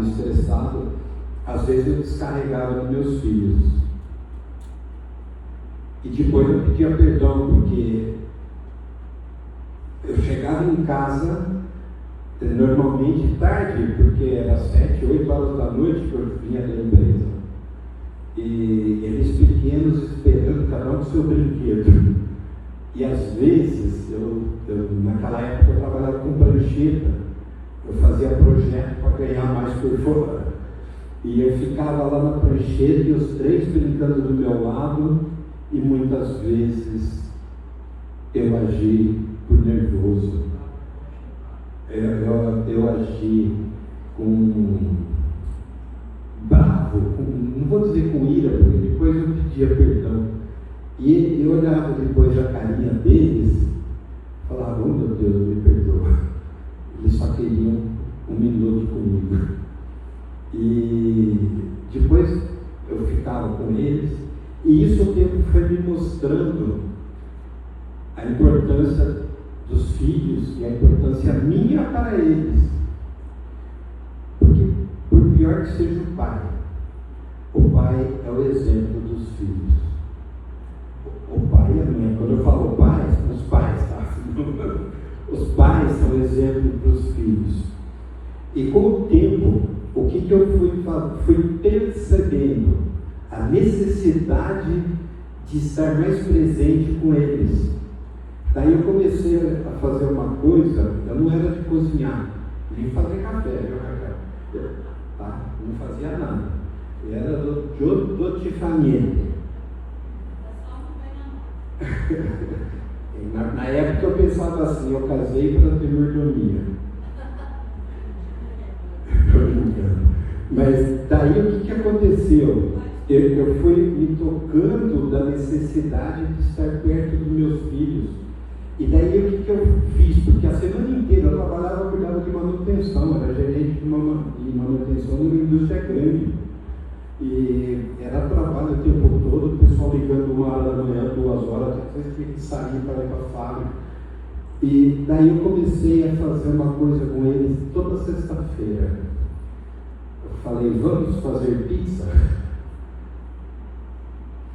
estressado, às vezes eu descarregava nos meus filhos. E depois eu pedia perdão, porque eu chegava em casa, normalmente tarde, porque era 7, 8 horas da noite que eu vinha da empresa. E eles pequenos esperando cada um com seu brinquedo. E às vezes, naquela época eu trabalhava com prancheta, eu fazia projeto para ganhar mais por fora. E eu ficava lá na prancheta e os 3 brincando do meu lado, e muitas vezes eu agi por nervoso. Eu agi com bravo, não vou dizer com ira, porque depois eu pedia perdão. E eu olhava depois a carinha deles e falava, oh meu Deus, me perdoa. Eles só queriam 1 minuto comigo. E depois eu ficava com eles, e isso o tempo foi me mostrando a importância dos filhos e a importância minha para eles. Porque, por pior que seja o pai é o exemplo dos filhos. O pai e a mãe, quando eu falo pais, os pais, tá? Os pais são exemplo para os filhos. E com o tempo, o que eu fui percebendo? A necessidade de estar mais presente com eles. Daí eu comecei a fazer uma coisa, eu não era de cozinhar, nem fazer café, tá? Não fazia nada. Eu era do tifaniente. Na época eu pensava assim, eu casei para ter mordomia. Mas daí o que aconteceu? Eu fui me tocando da necessidade de estar perto dos meus filhos. E daí o que eu fiz? Porque a semana inteira eu trabalhava cuidando de manutenção, era gerente de manutenção numa indústria grande. E era trabalho o tempo todo, o pessoal ligando 1 hora da manhã, 2 horas, depois tinha que sair para ir para a fábrica. E daí eu comecei a fazer uma coisa com eles toda sexta-feira. Eu falei, vamos fazer pizza?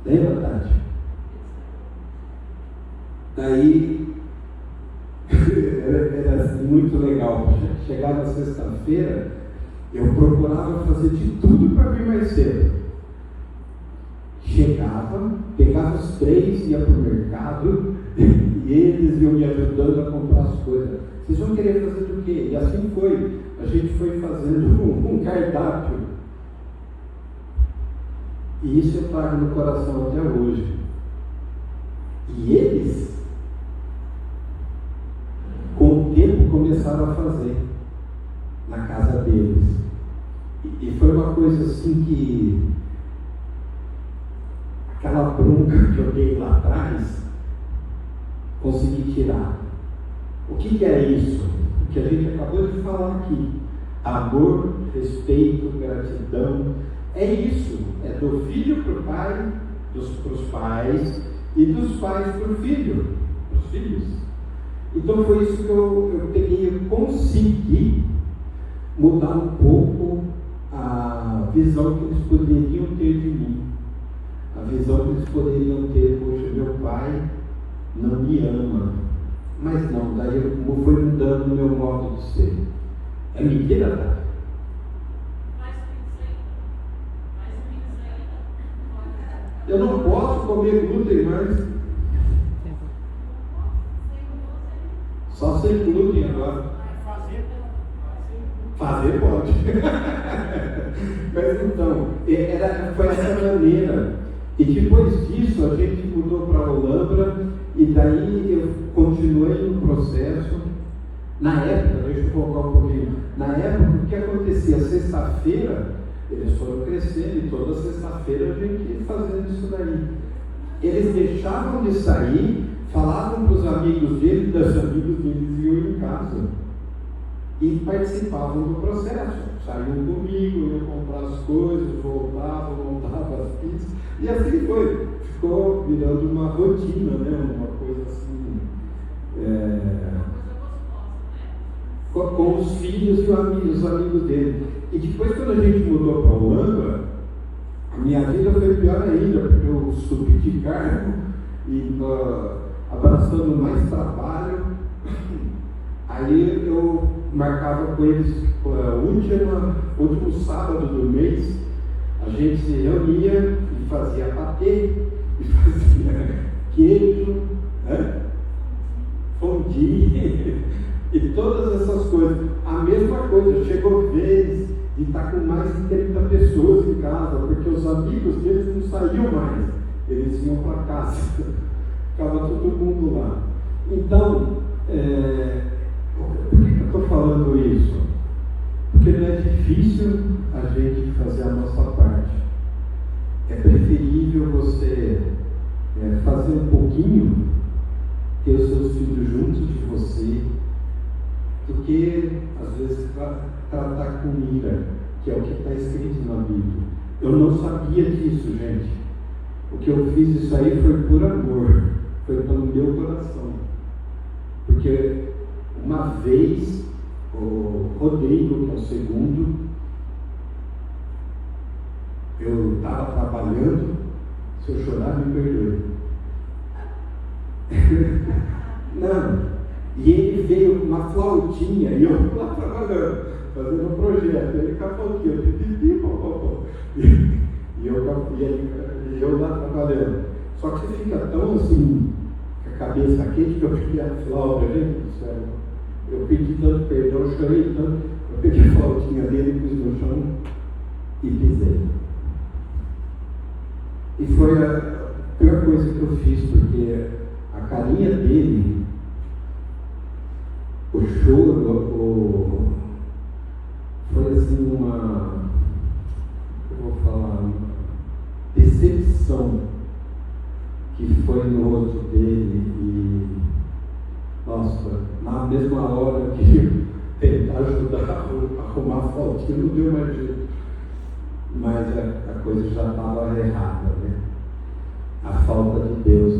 Lembra, Tati? Daí era muito legal. Chegava sexta-feira, eu procurava fazer de tudo para vir mais cedo. Chegava, pegava os 3, ia para o mercado e eles iam me ajudando a comprar as coisas. Vocês vão querer fazer do quê? E assim foi. A gente foi fazendo um cardápio. E isso eu trago no coração até hoje. E eles, com o tempo, começaram a fazer na casa deles. E foi uma coisa assim que aquela bronca que eu dei lá atrás, consegui tirar. O que é isso? O que a gente acabou de falar aqui. Amor, respeito, gratidão. É isso. É do filho para o pai, para os pais, e dos pais para o filho, para os filhos. Então foi isso que eu peguei, eu consegui mudar um pouco a visão que eles poderiam ter de mim. A visão que eles poderiam ter, poxa, meu pai não me ama. Mas não, daí eu fui mudando o meu modo de ser. É mentira, tá? Eu não posso comer glúten mais. Só sem glúten agora. Fazer pode. Mas então, foi essa maneira. E depois disso a gente mudou para a Olambra, e daí eu continuei no processo. Na época, deixa eu voltar um pouquinho. Na época, o que acontecia? Sexta-feira, eles foram crescendo e toda sexta-feira a gente ia fazendo isso daí. Eles deixavam de sair, falavam para os amigos deles, das amigos deles iam em casa. E participavam do processo. Saíam comigo, iam comprar as coisas, voltavam, montavam as pizzas. E assim foi. Ficou virando uma rotina, né? Uma coisa assim. com os filhos e os amigos dele. E depois, quando a gente mudou para a Holanda, a minha vida foi pior ainda, porque eu subi de cargo e abraçando mais trabalho. Aí eu marcava com eles o último sábado do mês, a gente se reunia e fazia patê, e fazia queijo, né? Fondue e todas essas coisas. A mesma coisa, chegou vez de estar com mais de 30 pessoas em casa, porque os amigos deles não saíam mais, eles iam para casa, ficava todo mundo lá. Então, por que eu estou falando isso? Porque não é difícil a gente fazer a nossa parte. É preferível você fazer um pouquinho, ter os seus filhos juntos de você, do que às vezes tratar com ira, que é o que está escrito na Bíblia. Eu não sabia disso, gente. O que eu fiz isso aí foi por amor, foi pelo meu coração. Porque uma vez o Rodrigo, que é o segundo, eu estava trabalhando, se eu chorar me perdoe. Não. E ele veio com uma flautinha e eu lá trabalhando, fazendo um projeto. Ele capotinho, e eu lá trabalhando. Só que você fica tão assim, com a cabeça quente, que eu peguei a flauta, gente do céu. Eu pedi tanto perdão, eu chorei tanto. Eu peguei a flautinha dele, pus no chão e pisei. E foi a pior coisa que eu fiz, porque a carinha dele, o choro, foi assim uma decepção que foi no rosto dele. E nossa, na mesma hora que tentar ajudar a arrumar a flautinha, não deu mais jeito, mas a coisa já estava errada, né? A falta de Deus,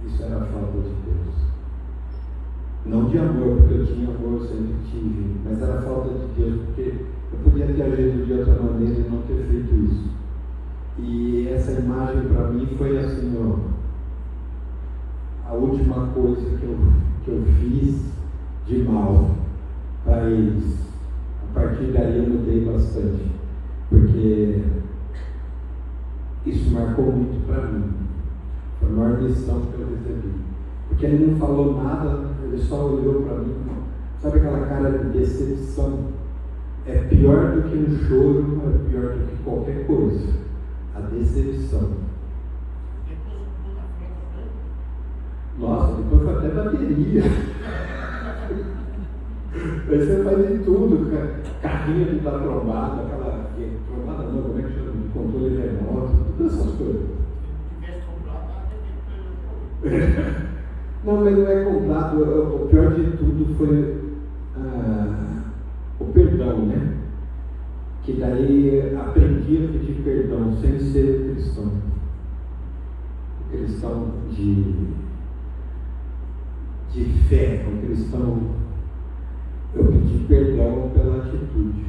isso era a falta de Deus. Não de amor, porque eu tinha amor, sempre tive, mas era falta de Deus, porque eu podia ter agido de outra maneira e não ter feito isso. E essa imagem para mim foi assim, a última coisa que eu fiz de mal para eles. A partir daí eu mudei bastante, porque isso marcou muito para mim. Foi a maior lição que eu recebi. Porque ele não falou nada, ele só olhou para mim. Sabe aquela cara de decepção? É pior do que um choro, é pior do que qualquer coisa. A decepção. Nossa, depois foi até bateria. Aí você faz de tudo, cara. Carrinho de dar trombada, aquela. Trombada não, como é que chama? De controle remoto, todas essas coisas. Não, mas não é comprado. O pior de tudo foi o perdão, né? Que daí aprendi a pedir perdão sem ser cristão. Cristão de fé, um cristão. Eu pedi perdão pela atitude.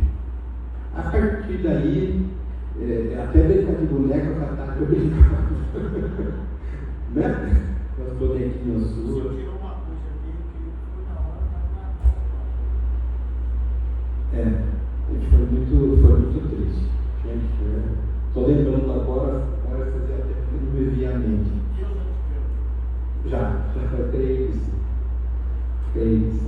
A partir daí, até brincar de boneca com a Tati eu brincava. Né? Com as bonequinhas suas. Foi muito triste. Gente, estou lembrando agora fazia até que não me via a mente. Já foi 3.